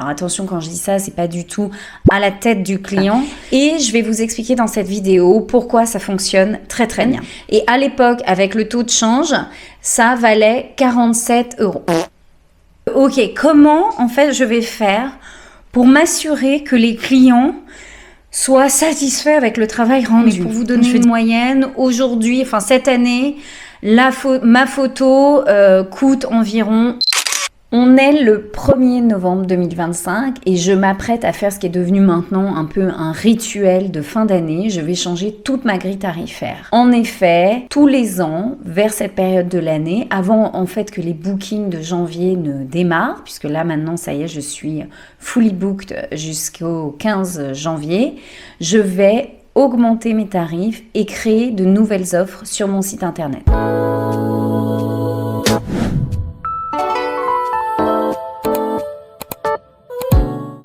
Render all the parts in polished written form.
Alors attention, quand je dis ça, c'est pas du tout à la tête du client. Et je vais vous expliquer dans cette vidéo pourquoi ça fonctionne très très bien. Et à l'époque, avec le taux de change, ça valait 47 €. Ok, comment en fait je vais faire pour m'assurer que les clients soient satisfaits avec le travail rendu? Pour vous donner une moyenne, aujourd'hui, enfin cette année, ma photo coûte environ... On est le 1er novembre 2025 et je m'apprête à faire ce qui est devenu maintenant un peu un rituel de fin d'année. Je vais changer toute ma grille tarifaire. En effet, tous les ans, vers cette période de l'année, avant en fait que les bookings de janvier ne démarrent, puisque là maintenant, ça y est, je suis fully booked jusqu'au 15 janvier, je vais augmenter mes tarifs et créer de nouvelles offres sur mon site internet.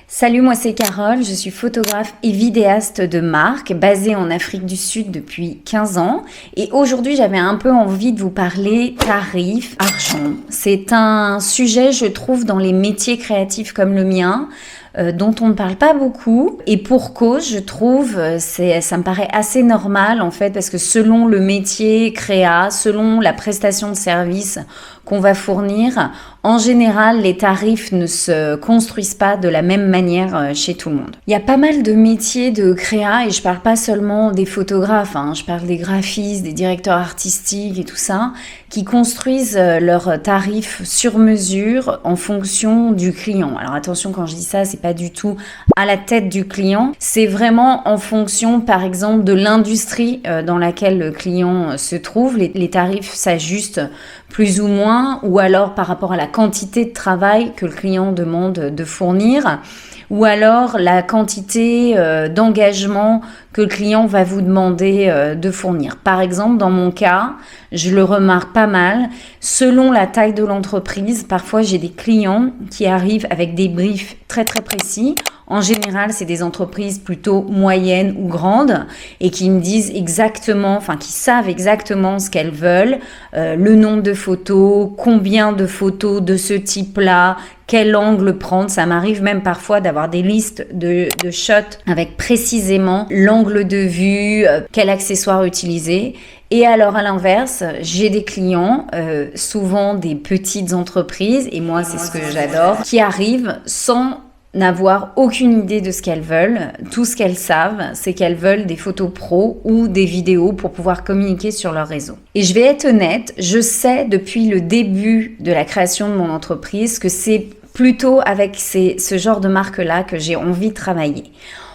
Salut, moi c'est Carole, je suis photographe et vidéaste de marque, basée en Afrique du Sud depuis 15 ans. Et aujourd'hui, j'avais un peu envie de vous parler tarifs, argent. C'est un sujet, je trouve, dans les métiers créatifs comme le mien, dont on ne parle pas beaucoup. Et pour cause, je trouve, ça me paraît assez normal en fait, parce que selon le métier créa, selon la prestation de service qu'on va fournir, en général, les tarifs ne se construisent pas de la même manière chez tout le monde. Il y a pas mal de métiers de créa, et je parle pas seulement des photographes, je parle des graphistes, des directeurs artistiques et tout ça, qui construisent leurs tarifs sur mesure en fonction du client. Alors attention, quand je dis ça, c'est pas du tout à la tête du client, c'est vraiment en fonction, par exemple, de l'industrie dans laquelle le client se trouve. Les tarifs s'ajustent plus ou moins, ou alors par rapport à la quantité de travail que le client demande de fournir, ou alors la quantité d'engagement que le client va vous demander de fournir. Par exemple, dans mon cas, je le remarque pas mal, selon la taille de l'entreprise, parfois j'ai des clients qui arrivent avec des briefs très très précis. En général, c'est des entreprises plutôt moyennes ou grandes et qui me disent exactement, qui savent exactement ce qu'elles veulent, le nombre de photos, combien de photos de ce type-là, quel angle prendre. Ça m'arrive même parfois d'avoir des listes de shots avec précisément l'angle de vue, quel accessoire utiliser. Et alors à l'inverse, j'ai des clients, souvent des petites entreprises, et moi c'est ce que j'adore, qui arrivent sans n'avoir aucune idée de ce qu'elles veulent. Tout ce qu'elles savent, c'est qu'elles veulent des photos pro ou des vidéos pour pouvoir communiquer sur leur réseau. Et je vais être honnête, je sais depuis le début de la création de mon entreprise que c'est plutôt avec ce genre de marque-là que j'ai envie de travailler.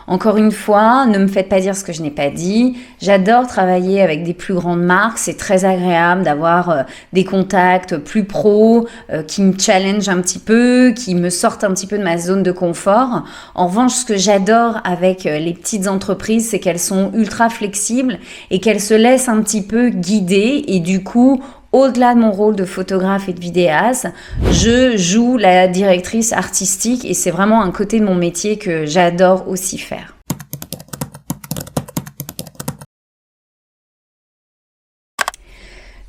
Encore une fois, ne me faites pas dire ce que je n'ai pas dit. J'adore travailler avec des plus grandes marques. C'est très agréable d'avoir des contacts plus pros qui me challengent un petit peu, qui me sortent un petit peu de ma zone de confort. En revanche, ce que j'adore avec les petites entreprises, c'est qu'elles sont ultra flexibles et qu'elles se laissent un petit peu guider. Et du coup, au-delà de mon rôle de photographe et de vidéaste, je joue la directrice artistique et c'est vraiment un côté de mon métier que j'adore aussi faire.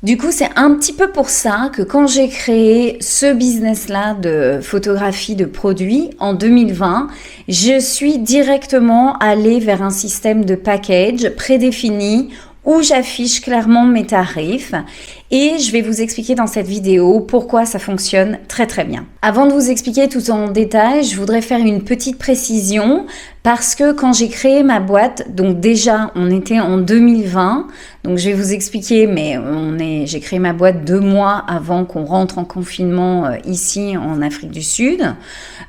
Du coup, c'est un petit peu pour ça que quand j'ai créé ce business-là de photographie de produits en 2020, je suis directement allée vers un système de package prédéfini où j'affiche clairement mes tarifs et je vais vous expliquer dans cette vidéo pourquoi ça fonctionne très très bien. Avant de vous expliquer tout en détail, je voudrais faire une petite précision parce que quand j'ai créé ma boîte, donc déjà on était en 2020, donc je vais vous expliquer, mais j'ai créé ma boîte 2 mois avant qu'on rentre en confinement ici en Afrique du Sud,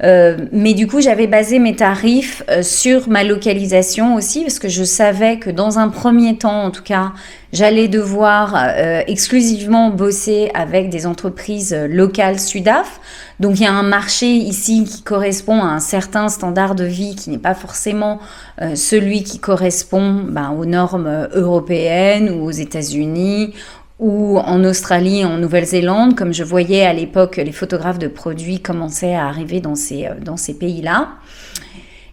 mais du coup j'avais basé mes tarifs sur ma localisation aussi parce que je savais que dans un premier temps en tout cas, j'allais devoir exclusivement bosser avec des entreprises locales Sudaf. Donc il y a un marché ici qui correspond à un certain standard de vie qui n'est pas forcément celui qui correspond aux normes européennes ou aux États-Unis ou en Australie et en Nouvelle-Zélande. Comme je voyais à l'époque, les photographes de produits commençaient à arriver dans ces pays-là.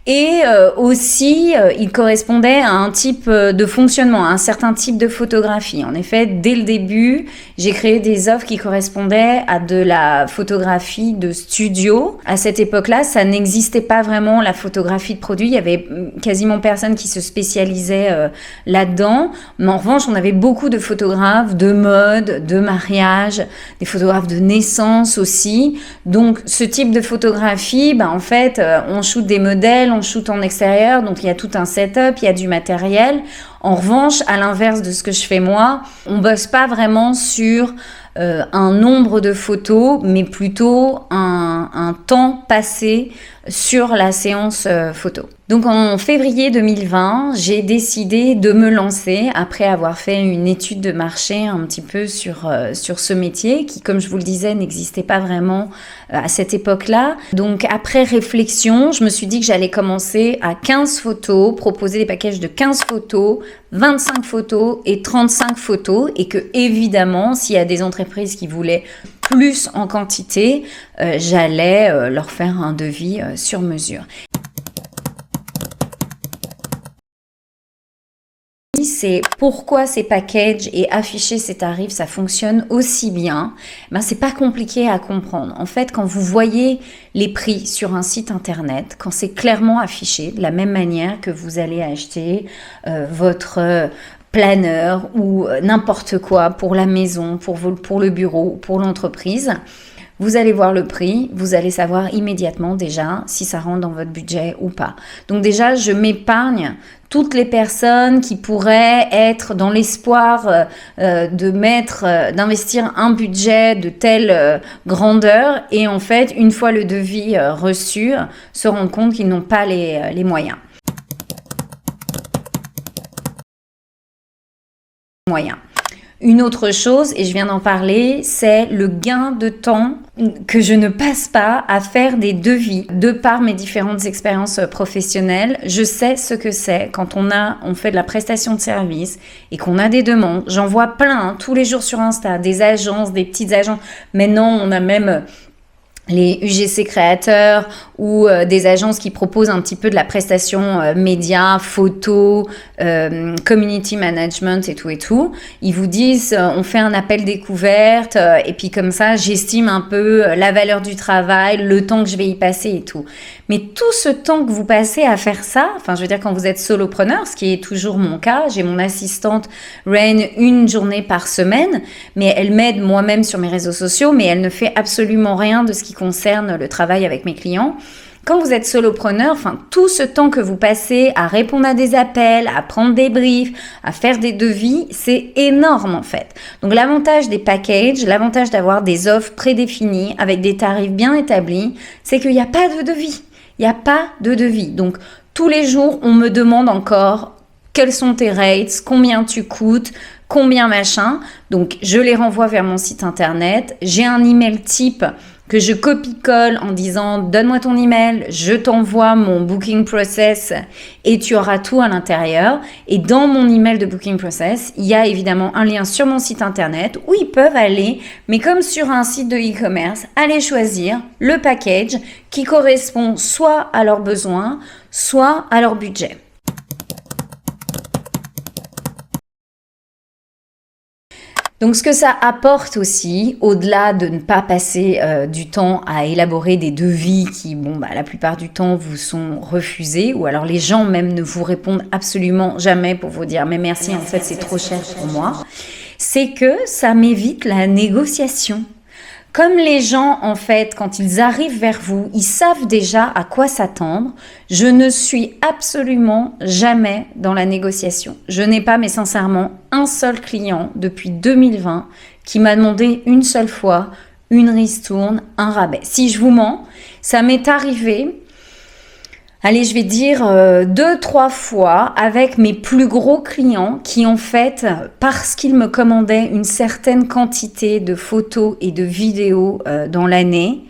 Et aussi, il correspondait à un type de fonctionnement, à un certain type de photographie. En effet, dès le début, j'ai créé des offres qui correspondaient à de la photographie de studio. À cette époque-là, ça n'existait pas vraiment la photographie de produit. Il y avait quasiment personne qui se spécialisait là-dedans. Mais en revanche, on avait beaucoup de photographes de mode, de mariage, des photographes de naissance aussi. Donc, ce type de photographie, en fait, on shoot des modèles, on shoot en extérieur, donc il y a tout un setup, il y a du matériel. En revanche, à l'inverse de ce que je fais moi, on bosse pas vraiment sur un nombre de photos, mais plutôt un temps passé sur la séance photo. Donc en février 2020, j'ai décidé de me lancer après avoir fait une étude de marché un petit peu sur ce métier qui, comme je vous le disais, n'existait pas vraiment à cette époque-là. Donc après réflexion, je me suis dit que j'allais commencer à 15 photos, proposer des packages de 15 photos, 25 photos et 35 photos, et que évidemment, s'il y a des entreprises qui voulaient plus en quantité, j'allais leur faire un devis sur mesure. C'est pourquoi ces packages et afficher ces tarifs, ça fonctionne aussi bien. C'est pas compliqué à comprendre. En fait, quand vous voyez les prix sur un site internet, quand c'est clairement affiché, de la même manière que vous allez acheter votre planeur ou n'importe quoi pour la maison, pour le bureau, pour l'entreprise, vous allez voir le prix, vous allez savoir immédiatement déjà si ça rentre dans votre budget ou pas. Donc déjà, je m'épargne toutes les personnes qui pourraient être dans l'espoir d'investir un budget de telle grandeur et en fait, une fois le devis reçu, se rendre compte qu'ils n'ont pas les moyens. Une autre chose, et je viens d'en parler, c'est le gain de temps que je ne passe pas à faire des devis. De par mes différentes expériences professionnelles, je sais ce que c'est quand on fait de la prestation de service et qu'on a des demandes. J'en vois plein tous les jours sur Insta, des agences, des petites agences. Maintenant, on a même les UGC créateurs ou des agences qui proposent un petit peu de la prestation média, photo, community management et tout. Ils vous disent, on fait un appel découverte et puis comme ça, j'estime un peu la valeur du travail, le temps que je vais y passer et tout. Mais tout ce temps que vous passez à faire ça, enfin je veux dire quand vous êtes solopreneur, ce qui est toujours mon cas, j'ai mon assistante Rain une journée par semaine, mais elle m'aide moi-même sur mes réseaux sociaux, mais elle ne fait absolument rien de ce qui concerne le travail avec mes clients. Quand vous êtes solopreneur, tout ce temps que vous passez à répondre à des appels, à prendre des briefs, à faire des devis, c'est énorme en fait. Donc l'avantage des packages, l'avantage d'avoir des offres prédéfinies avec des tarifs bien établis, c'est qu'il n'y a pas de devis. Il n'y a pas de devis. Donc tous les jours, on me demande encore quels sont tes rates, combien tu coûtes, combien machin. Donc je les renvoie vers mon site internet. J'ai un email type que je copie-colle en disant « Donne-moi ton email, je t'envoie mon booking process et tu auras tout à l'intérieur. » Et dans mon email de booking process, il y a évidemment un lien sur mon site internet où ils peuvent aller, mais comme sur un site de e-commerce, aller choisir le package qui correspond soit à leurs besoins, soit à leur budget. Donc ce que ça apporte aussi, au-delà de ne pas passer du temps à élaborer des devis qui, la plupart du temps vous sont refusés, ou alors les gens même ne vous répondent absolument jamais pour vous dire « mais merci, en fait c'est trop cher pour moi », c'est que ça m'évite la négociation. Comme les gens, en fait, quand ils arrivent vers vous, ils savent déjà à quoi s'attendre, je ne suis absolument jamais dans la négociation. Je n'ai pas, mais sincèrement, un seul client depuis 2020 qui m'a demandé une seule fois une ristourne, un rabais. Si je vous mens, ça m'est arrivé, allez, je vais dire 2-3 fois avec mes plus gros clients qui en fait, parce qu'ils me commandaient une certaine quantité de photos et de vidéos dans l'année,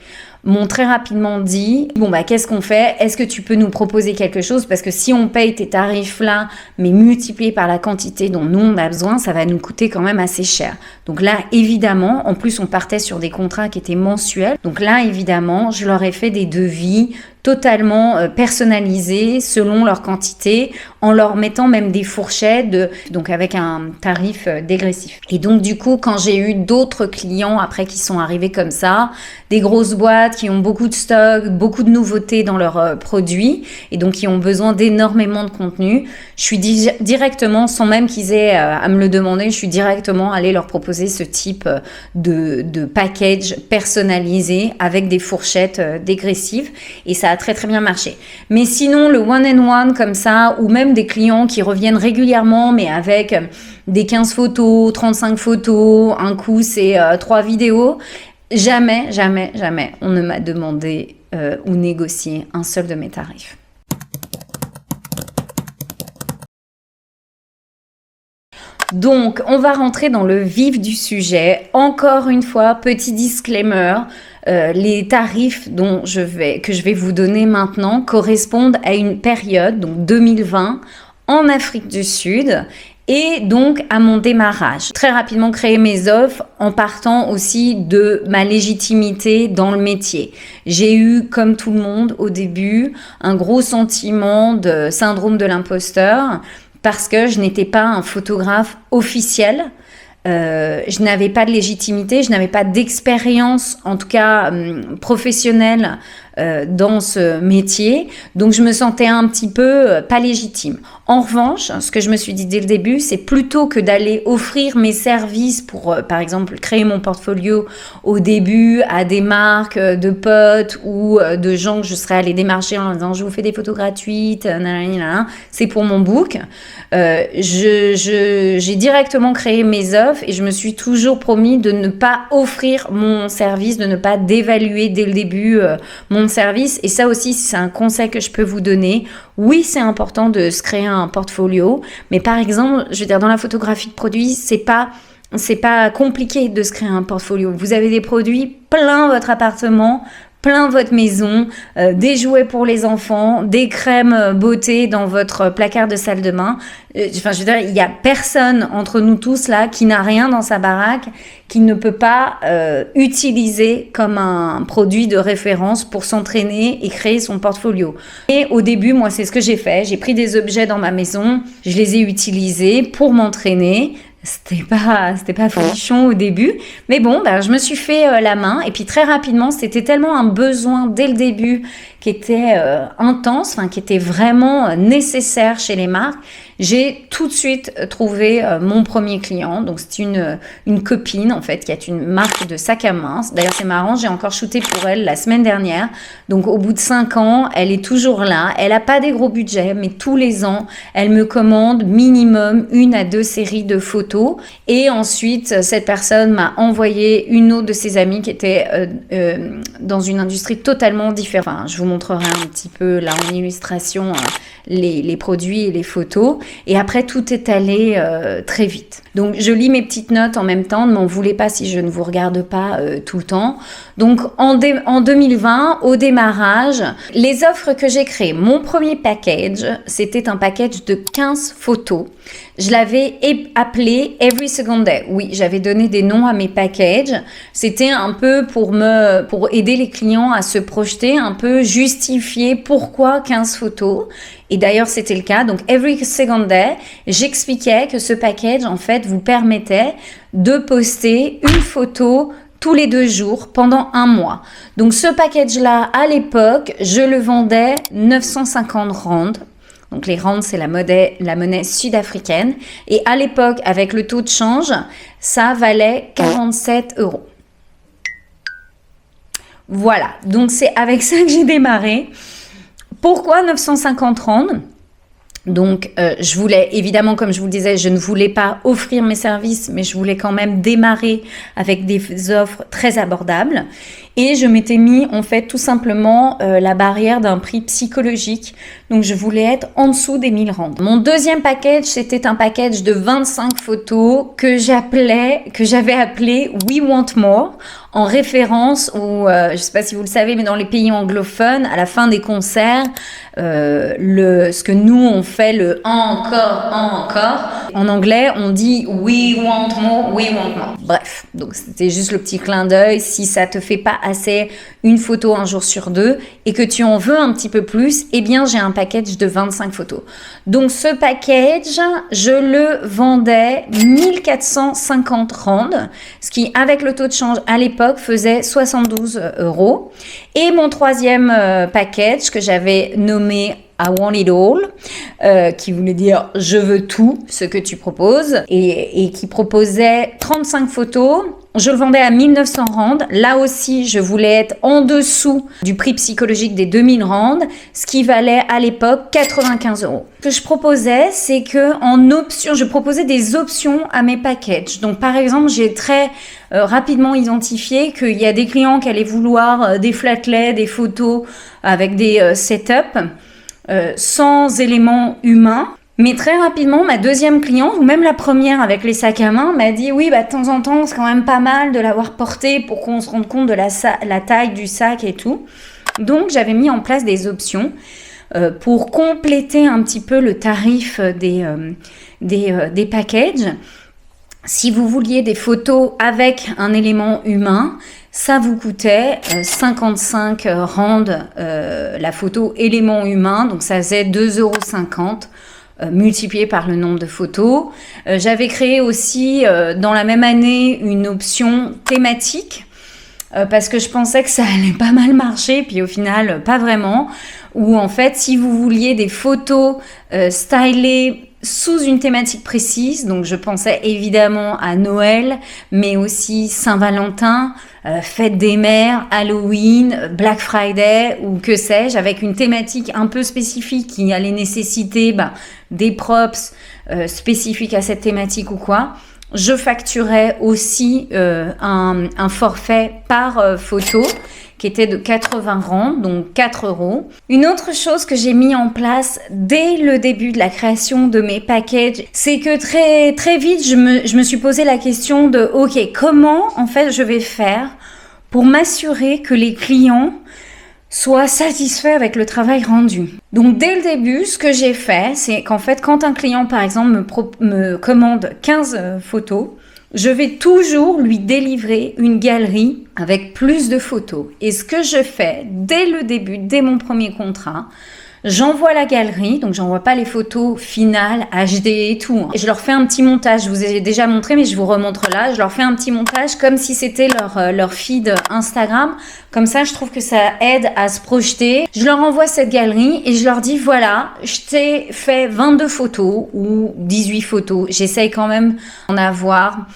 m'ont très rapidement dit « qu'est-ce qu'on fait? Est-ce que tu peux nous proposer quelque chose? Parce que si on paye tes tarifs là, mais multipliés par la quantité dont nous on a besoin, ça va nous coûter quand même assez cher. » Donc là, évidemment, en plus on partait sur des contrats qui étaient mensuels. Donc là, évidemment, je leur ai fait des devis totalement personnalisés selon leur quantité, en leur mettant même des fourchettes, donc avec un tarif dégressif. Et donc du coup, quand j'ai eu d'autres clients après qui sont arrivés comme ça, des grosses boîtes qui ont beaucoup de stock, beaucoup de nouveautés dans leurs produits, et donc qui ont besoin d'énormément de contenu, je suis directement, sans même qu'ils aient à me le demander, je suis directement allée leur proposer ce type de package personnalisé avec des fourchettes dégressives, et ça a très très bien marché. Mais sinon, le one-and-one comme ça, ou même des clients qui reviennent régulièrement, mais avec des 15 photos, 35 photos, un coup c'est 3 vidéos, jamais on ne m'a demandé ou négocié un seul de mes tarifs. Donc, on va rentrer dans le vif du sujet. Encore une fois, petit disclaimer, les tarifs que je vais vous donner maintenant correspondent à une période, donc 2020, en Afrique du Sud, et donc à mon démarrage. Très rapidement créer mes offres en partant aussi de ma légitimité dans le métier. J'ai eu, comme tout le monde au début, un gros sentiment de syndrome de l'imposteur, parce que je n'étais pas un photographe officiel, je n'avais pas de légitimité, je n'avais pas d'expérience, en tout cas professionnelle, dans ce métier, donc je me sentais un petit peu pas légitime. En revanche, ce que je me suis dit dès le début, c'est plutôt que d'aller offrir mes services pour, par exemple, créer mon portfolio au début à des marques de potes ou de gens que je serais allée démarcher en disant je vous fais des photos gratuites, c'est pour mon book. J'ai directement créé mes offres et je me suis toujours promis de ne pas offrir mon service, de ne pas dévaluer dès le début mon service. Et ça aussi, c'est un conseil que je peux vous donner. Oui, c'est important de se créer un portfolio, mais par exemple, je veux dire, dans la photographie de produits, c'est pas compliqué de se créer un portfolio. Vous avez des produits plein votre appartement, plein votre maison, des jouets pour les enfants, des crèmes beauté dans votre placard de salle de bain. Enfin, je veux dire, il y a personne entre nous tous là qui n'a rien dans sa baraque, qui ne peut pas utiliser comme un produit de référence pour s'entraîner et créer son portfolio. Et au début, moi, c'est ce que j'ai fait. J'ai pris des objets dans ma maison, je les ai utilisés pour m'entraîner. C'était pas folichon au début, mais bon, je me suis fait la main, et puis très rapidement, c'était tellement un besoin dès le début qui était intense, qui était vraiment nécessaire chez les marques. J'ai tout de suite trouvé mon premier client. Donc c'est une copine en fait qui a une marque de sac à main. D'ailleurs c'est marrant, j'ai encore shooté pour elle la semaine dernière. Donc au bout de 5 ans, elle est toujours là. Elle a pas des gros budgets, mais tous les ans, elle me commande minimum 1 à 2 séries de photos. Et ensuite, cette personne m'a envoyé une autre de ses amies qui était dans une industrie totalement différente. Enfin, je vous montrerai un petit peu là en illustration les produits et les photos. Et après, tout est allé très vite. Donc, je lis mes petites notes en même temps. Ne m'en voulez pas si je ne vous regarde pas tout le temps. Donc, en 2020, au démarrage, les offres que j'ai créées, mon premier package, c'était un package de 15 photos. Je l'avais appelé Every Second Day. Oui, j'avais donné des noms à mes packages. C'était un peu pour aider les clients à se projeter, un peu justifier pourquoi 15 photos. Et d'ailleurs, c'était le cas. Donc, Every Second Day, j'expliquais que ce package, en fait, vous permettait de poster une photo tous les 2 jours pendant 1 mois. Donc, ce package-là, à l'époque, je le vendais 950 rand. Donc, les rands, c'est la monnaie sud-africaine. Et à l'époque, avec le taux de change, ça valait 47 €. Voilà. Donc, c'est avec ça que j'ai démarré. Pourquoi 950 rands ? Donc, je voulais, évidemment, comme je vous le disais, je ne voulais pas offrir mes services, mais je voulais quand même démarrer avec des offres très abordables. Et je m'étais mis, en fait, tout simplement la barrière d'un prix psychologique. Donc, je voulais être en dessous des 1000 rands. Mon deuxième package, c'était un package de 25 photos que j'avais appelé We Want More, en référence ou je sais pas si vous le savez, mais dans les pays anglophones, à la fin des concerts, ce que nous on fait le encore. En anglais, on dit we want more. Bref, donc c'était juste le petit clin d'œil. Si ça te fait pas assez une photo un jour sur deux et que tu en veux un petit peu plus, eh bien j'ai un package de 25 photos. Donc ce package, je le vendais 1450 rand, ce qui avec le taux de change à l'époque faisait 72 €. Et mon troisième package que j'avais nommé I want it all, qui voulait dire je veux tout ce que tu proposes et qui proposait 35 photos. Je le vendais à 1900 rand. Là aussi, je voulais être en dessous du prix psychologique des 2000 rand, ce qui valait à l'époque 95 €. Ce que je proposais, c'est que en option, je proposais des options à mes packages. Donc, par exemple, j'ai très rapidement identifié qu'il y a des clients qui allaient vouloir des flatlets, des photos avec des setups. Sans éléments humains. Mais très rapidement, ma deuxième cliente, ou même la première avec les sacs à main, m'a dit oui, de temps en temps, c'est quand même pas mal de l'avoir porté pour qu'on se rende compte de la taille du sac et tout. Donc, j'avais mis en place des options pour compléter un petit peu le tarif des packages. Si vous vouliez des photos avec un élément humain, ça vous coûtait 55 rand la photo élément humain, donc ça faisait 2,50 € multiplié par le nombre de photos. J'avais créé aussi dans la même année une option thématique parce que je pensais que ça allait pas mal marcher, puis au final pas vraiment, où en fait si vous vouliez des photos stylées sous une thématique précise, donc je pensais évidemment à Noël, mais aussi Saint-Valentin, Fête des Mères, Halloween, Black Friday ou que sais-je, avec une thématique un peu spécifique qui allait nécessiter des props spécifiques à cette thématique ou quoi. Je facturais aussi un forfait par photo qui était de 80 rand, donc 4 €. Une autre chose que j'ai mis en place dès le début de la création de mes packages, c'est que très, très vite, je me suis posé la question de, ok, comment en fait je vais faire pour m'assurer que les clients soient satisfaits avec le travail rendu. Donc dès le début, ce que j'ai fait, c'est qu'en fait, quand un client, par exemple, me commande 15 photos, je vais toujours lui délivrer une galerie avec plus de photos. Et ce que je fais dès le début, dès mon premier contrat, j'envoie la galerie, donc j'envoie pas les photos finales, HD et tout. Et je leur fais un petit montage, je vous ai déjà montré, mais je vous remontre là. Je leur fais un petit montage comme si c'était leur feed Instagram. Comme ça, je trouve que ça aide à se projeter. Je leur envoie cette galerie et je leur dis, voilà, je t'ai fait 22 photos ou 18 photos. J'essaye quand même d'en avoir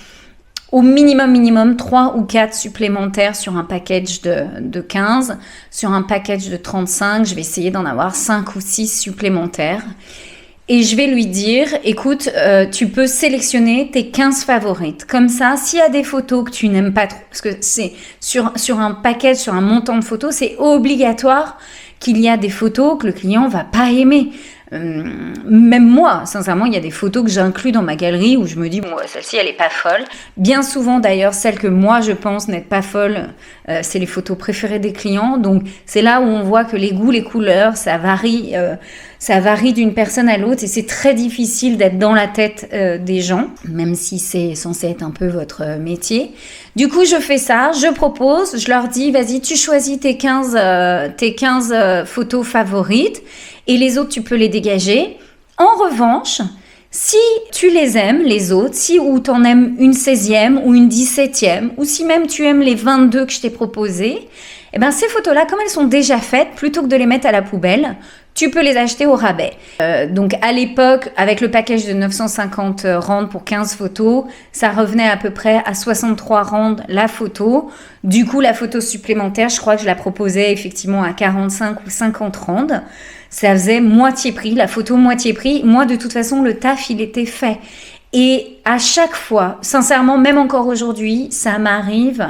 au minimum 3 ou 4 supplémentaires sur un package de 15. Sur un package de 35, je vais essayer d'en avoir 5 ou 6 supplémentaires. Et je vais lui dire, écoute, tu peux sélectionner tes 15 favorites. Comme ça, s'il y a des photos que tu n'aimes pas trop, parce que c'est sur un package, sur un montant de photos, c'est obligatoire qu'il y a des photos que le client va pas aimer. Même moi, sincèrement, il y a des photos que j'inclus dans ma galerie où je me dis, bon, celle-ci, elle est pas folle. Bien souvent, d'ailleurs, celles que moi, je pense n'être pas folles, c'est les photos préférées des clients. Donc, c'est là où on voit que les goûts, les couleurs, ça varie d'une personne à l'autre et c'est très difficile d'être dans la tête des gens, même si c'est censé être un peu votre métier. Du coup, je fais ça, je propose, je leur dis, vas-y, tu choisis tes 15 photos favorites et les autres, tu peux les dégager. En revanche, si tu les aimes, les autres, ou t'en aimes une 16e ou une 17e, ou si même tu aimes les 22 que je t'ai proposées, eh ben ces photos-là, comme elles sont déjà faites, plutôt que de les mettre à la poubelle, tu peux les acheter au rabais. Donc à l'époque, avec le package de 950 rand pour 15 photos, ça revenait à peu près à 63 rand la photo. Du coup, la photo supplémentaire, je crois que je la proposais effectivement à 45 ou 50 rand. Ça faisait moitié prix, la photo moitié prix. Moi, de toute façon, le taf, il était fait. Et à chaque fois, sincèrement, même encore aujourd'hui, ça m'arrive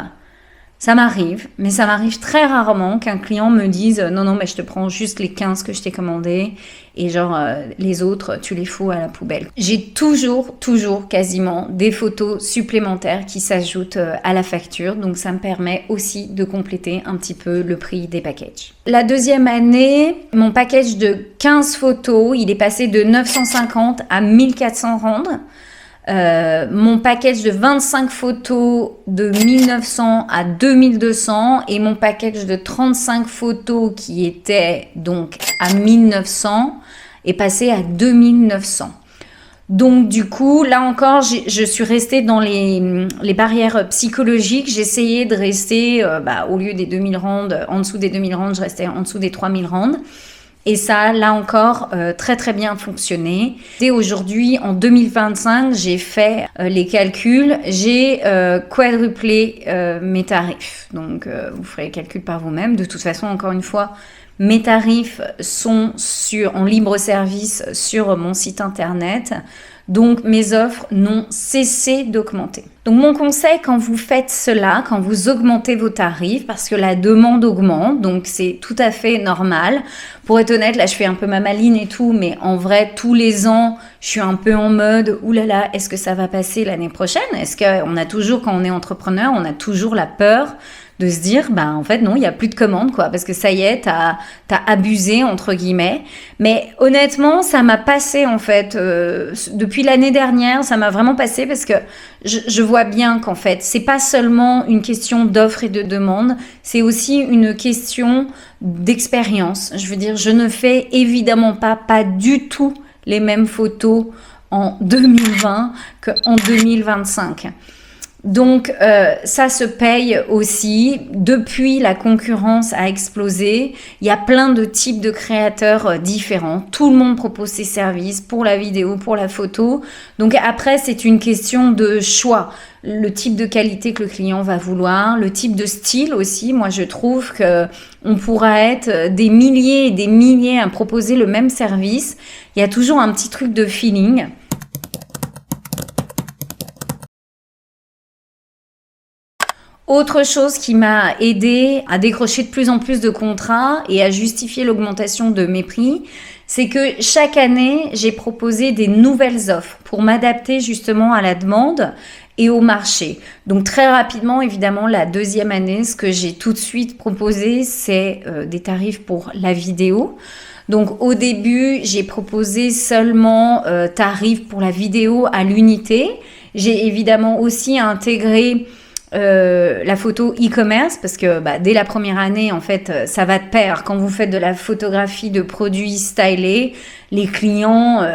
Ça m'arrive, mais ça m'arrive très rarement qu'un client me dise non, non, mais je te prends juste les 15 que je t'ai commandés et genre les autres, tu les fous à la poubelle. J'ai toujours quasiment des photos supplémentaires qui s'ajoutent à la facture, donc ça me permet aussi de compléter un petit peu le prix des packages. La deuxième année, mon package de 15 photos, il est passé de 950 à 1400 rand. Mon package de 25 photos de 1900 à 2200 et mon package de 35 photos qui était donc à 1900 est passé à 2900. Donc du coup, là encore, je suis restée dans les barrières psychologiques. J'essayais de rester, au lieu des 2000 rands, en dessous des 2000 rands, je restais en dessous des 3000 rands. Et ça, là encore, très bien fonctionné. Et aujourd'hui, en 2025, j'ai fait les calculs, j'ai quadruplé mes tarifs. Donc, vous ferez les calculs par vous-même. De toute façon, encore une fois, mes tarifs sont en libre service sur mon site internet. Donc, mes offres n'ont cessé d'augmenter. Donc, mon conseil, quand vous faites cela, quand vous augmentez vos tarifs, parce que la demande augmente, donc c'est tout à fait normal. Pour être honnête, là, je fais un peu ma maline et tout, mais en vrai, tous les ans, je suis un peu en mode « Oulala, est-ce que ça va passer l'année prochaine ?» Est-ce qu'on a toujours, quand on est entrepreneur, on a toujours la peur de se dire, en fait, non, il n'y a plus de commandes, quoi, parce que ça y est, t'as abusé, entre guillemets. Mais honnêtement, ça m'a passé, en fait, depuis l'année dernière, ça m'a vraiment passé parce que je vois bien qu'en fait, c'est pas seulement une question d'offre et de demande, c'est aussi une question d'expérience. Je veux dire, je ne fais évidemment pas du tout les mêmes photos en 2020 qu'en 2025. Donc ça se paye aussi. Depuis, la concurrence a explosé. Il y a plein de types de créateurs différents. Tout le monde propose ses services pour la vidéo, pour la photo. Donc après, c'est une question de choix. Le type de qualité que le client va vouloir, le type de style aussi. Moi, je trouve que on pourra être des milliers et des milliers à proposer le même service. Il y a toujours un petit truc de feeling. Autre chose qui m'a aidé à décrocher de plus en plus de contrats et à justifier l'augmentation de mes prix, c'est que chaque année, j'ai proposé des nouvelles offres pour m'adapter justement à la demande et au marché. Donc très rapidement, évidemment, la deuxième année, ce que j'ai tout de suite proposé, c'est des tarifs pour la vidéo. Donc au début, j'ai proposé seulement tarifs pour la vidéo à l'unité. J'ai évidemment aussi intégré la photo e-commerce parce que dès la première année en fait ça va de pair. Quand vous faites de la photographie de produits stylés, les clients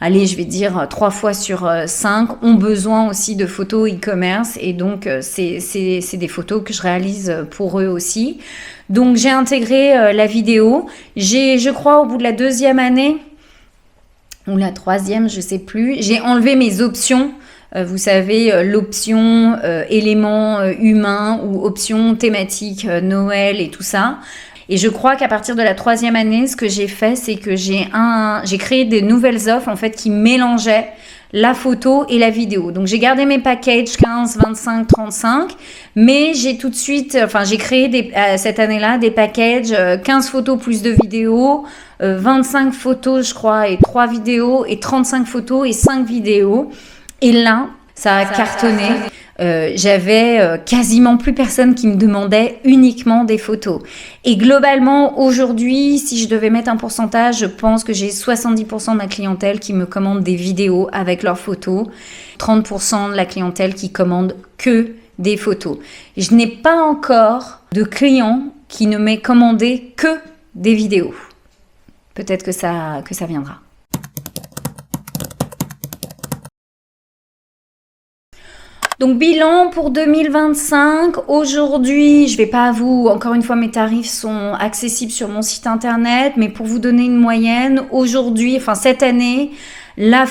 allez je vais dire 3 fois sur 5 ont besoin aussi de photos e-commerce et donc c'est des photos que je réalise pour eux aussi. Donc j'ai intégré la vidéo. Je crois au bout de la deuxième année ou la troisième, je sais plus, j'ai enlevé mes options. Vous savez, l'option éléments humains ou option thématique Noël et tout ça. Et je crois qu'à partir de la troisième année, ce que j'ai fait, c'est que j'ai créé des nouvelles offres en fait qui mélangeaient la photo et la vidéo. Donc j'ai gardé mes packages 15, 25, 35, mais j'ai tout de suite, j'ai créé cette année-là des packages 15 photos plus 2 vidéos, 25 photos je crois et 3 vidéos et 35 photos et 5 vidéos. Et là, ça a cartonné. J'avais quasiment plus personne qui me demandait uniquement des photos. Et globalement, aujourd'hui, si je devais mettre un pourcentage, je pense que j'ai 70% de ma clientèle qui me commande des vidéos avec leurs photos, 30% de la clientèle qui commande que des photos. Je n'ai pas encore de client qui ne m'ait commandé que des vidéos. Peut-être que ça viendra. Donc bilan pour 2025, aujourd'hui, je vais pas encore une fois mes tarifs sont accessibles sur mon site internet, mais pour vous donner une moyenne, aujourd'hui, cette année, ma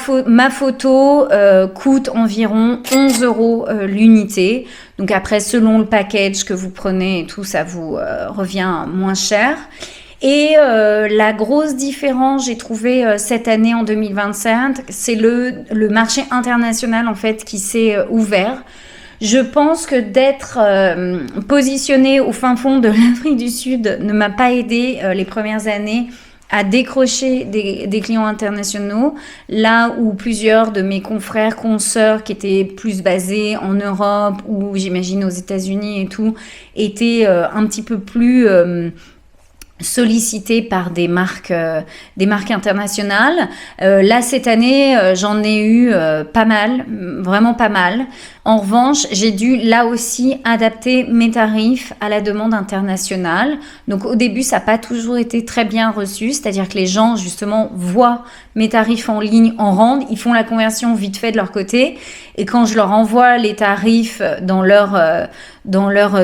photo coûte environ 11 € l'unité. Donc après, selon le package que vous prenez et tout, ça vous revient moins cher. Et la grosse différence, j'ai trouvé cette année en 2025, c'est le marché international en fait qui s'est ouvert. Je pense que d'être positionnée au fin fond de l'Afrique du Sud ne m'a pas aidé les premières années à décrocher des clients internationaux, là où plusieurs de mes confrères, consoeurs qui étaient plus basés en Europe ou j'imagine aux États-Unis et tout, étaient un petit peu plus sollicité par des marques internationales. Là, cette année, j'en ai eu pas mal, vraiment pas mal. En revanche, j'ai dû là aussi adapter mes tarifs à la demande internationale. Donc au début, ça n'a pas toujours été très bien reçu, c'est-à-dire que les gens justement voient mes tarifs en ligne, en rendent, ils font la conversion vite fait de leur côté. Et quand je leur envoie les tarifs dans leur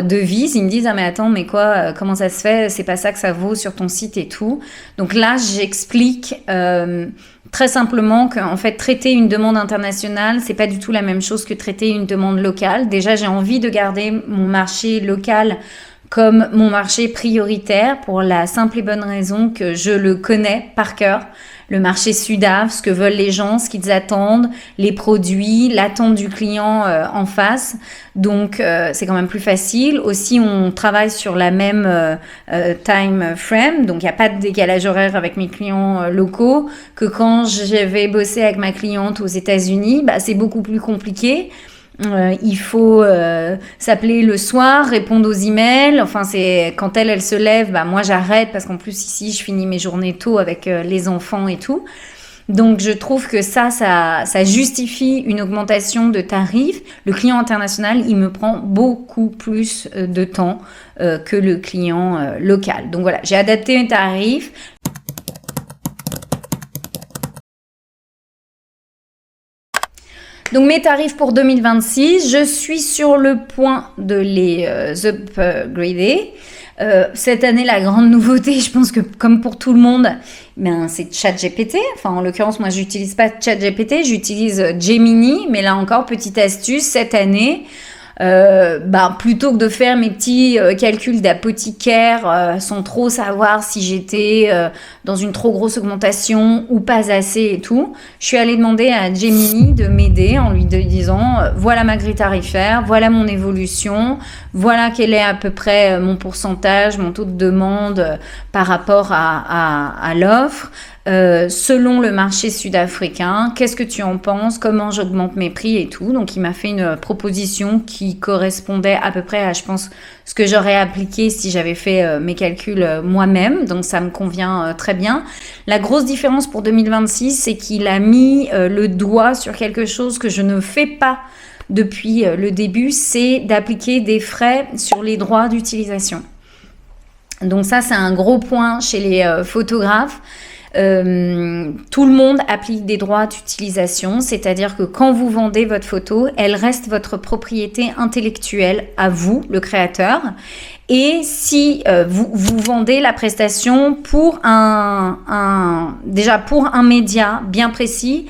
devise, ils me disent « Ah mais attends, mais quoi, comment ça se fait? C'est pas ça que ça vaut sur ton site et tout. » Donc là, j'explique très simplement qu'en fait, traiter une demande internationale, c'est pas du tout la même chose que traiter une demande locale. Déjà, j'ai envie de garder mon marché local comme mon marché prioritaire pour la simple et bonne raison que je le connais par cœur. Le marché Sudaf, ce que veulent les gens, ce qu'ils attendent, les produits, l'attente du client en face. Donc, c'est quand même plus facile. Aussi, on travaille sur la même time frame. Donc, il n'y a pas de décalage horaire avec mes clients locaux que quand je vais bosser avec ma cliente aux États-Unis, bah, c'est beaucoup plus compliqué. Il faut s'appeler le soir, répondre aux emails. Enfin, c'est quand elle se lève, bah moi j'arrête parce qu'en plus ici je finis mes journées tôt avec les enfants et tout. Donc je trouve que ça justifie une augmentation de tarifs. Le client international, il me prend beaucoup plus de temps que le client local. Donc voilà, j'ai adapté mes tarifs. Donc mes tarifs pour 2026, je suis sur le point de les upgrader. Cette année, la grande nouveauté, je pense que comme pour tout le monde, ben, c'est ChatGPT. Enfin, en l'occurrence, moi, j'utilise pas ChatGPT, j'utilise Gemini. Mais là encore, petite astuce, cette année, plutôt que de faire mes petits calculs d'apothicaire sans trop savoir si j'étais dans une trop grosse augmentation ou pas assez et tout, je suis allée demander à Gemini de m'aider en lui disant voilà ma grille tarifaire, voilà mon évolution, voilà quel est à peu près mon pourcentage, mon taux de demande par rapport à l'offre. Selon le marché sud-africain, qu'est-ce que tu en penses, comment j'augmente mes prix et tout. Donc il m'a fait une proposition qui correspondait à peu près à, je pense, ce que j'aurais appliqué si j'avais fait mes calculs moi-même. Donc ça me convient très bien. La grosse différence pour 2026, c'est qu'il a mis le doigt sur quelque chose que je ne fais pas depuis le début, c'est d'appliquer des frais sur les droits d'utilisation. Donc ça, c'est un gros point chez les photographes. Tout le monde applique des droits d'utilisation, c'est-à-dire que quand vous vendez votre photo, elle reste votre propriété intellectuelle à vous, le créateur. Et si vous vendez la prestation pour déjà pour un média bien précis,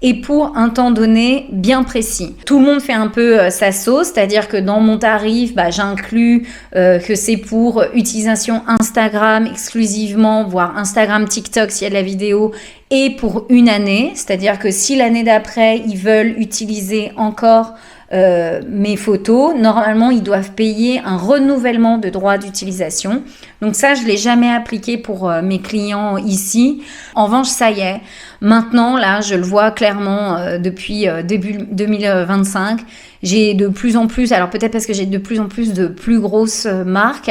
et pour un temps donné bien précis. Tout le monde fait un peu sa sauce, c'est-à-dire que dans mon tarif, j'inclus que c'est pour utilisation Instagram exclusivement, voire Instagram, TikTok s'il y a de la vidéo, et pour une année, c'est-à-dire que si l'année d'après, ils veulent utiliser encore mes photos, normalement ils doivent payer un renouvellement de droit d'utilisation. Donc ça, je l'ai jamais appliqué pour mes clients ici. En revanche, ça y est, maintenant là, je le vois clairement depuis début 2025. J'ai de plus en plus, alors peut-être parce que j'ai de plus en plus de plus grosses marques,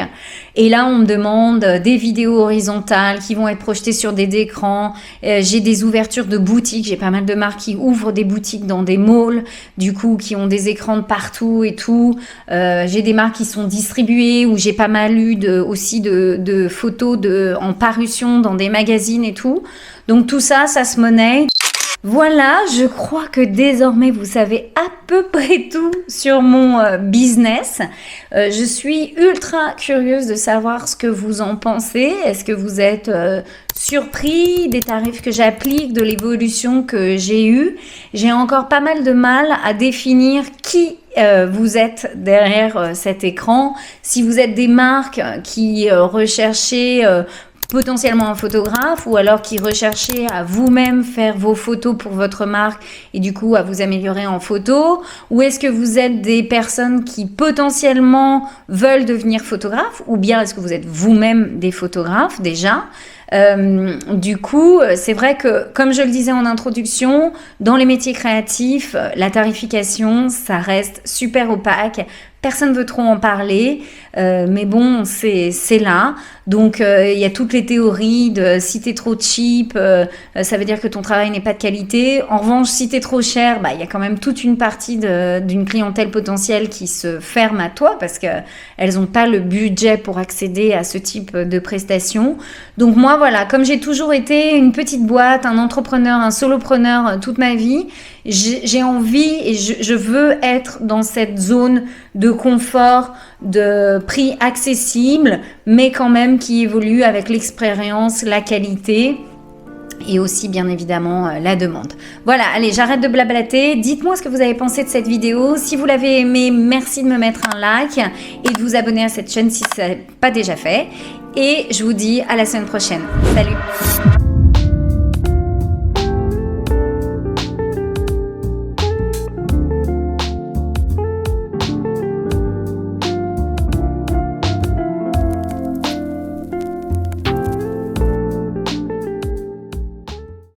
et là on me demande des vidéos horizontales qui vont être projetées sur des écrans. J'ai des ouvertures de boutiques, j'ai pas mal de marques qui ouvrent des boutiques dans des malls, du coup qui ont des écrans de partout et tout. J'ai des marques qui sont distribuées, où j'ai pas mal eu aussi de photos en parution dans des magazines et tout. Donc tout ça, ça se monnaie. Voilà, je crois que désormais vous savez à peu près tout sur mon business. Je suis ultra curieuse de savoir ce que vous en pensez. Est-ce que vous êtes surpris des tarifs que j'applique, de l'évolution que j'ai eue? J'ai encore pas mal de mal à définir qui vous êtes derrière cet écran. Si vous êtes des marques qui recherchez potentiellement un photographe ou alors qui recherchez à vous-même faire vos photos pour votre marque et du coup à vous améliorer en photo? Ou est-ce que vous êtes des personnes qui potentiellement veulent devenir photographes ou bien est-ce que vous êtes vous-même des photographes déjà? Du coup, c'est vrai que, comme je le disais en introduction, dans les métiers créatifs, la tarification, ça reste super opaque. Personne ne veut trop en parler, mais bon, c'est là. Donc, il y a toutes les théories de si t'es trop cheap, ça veut dire que ton travail n'est pas de qualité. En revanche, si t'es trop cher, il y a quand même toute une partie d'une clientèle potentielle qui se ferme à toi parce qu'elles n'ont pas le budget pour accéder à ce type de prestations. Donc moi, voilà, comme j'ai toujours été une petite boîte, un entrepreneur, un solopreneur toute ma vie, j'ai envie et je veux être dans cette zone de confort, de prix accessible, mais quand même qui évolue avec l'expérience, la qualité et aussi bien évidemment la demande. Voilà, allez, j'arrête de blablater. Dites-moi ce que vous avez pensé de cette vidéo. Si vous l'avez aimé, merci de me mettre un like et de vous abonner à cette chaîne si ce n'est pas déjà fait. Et je vous dis à la semaine prochaine. Salut!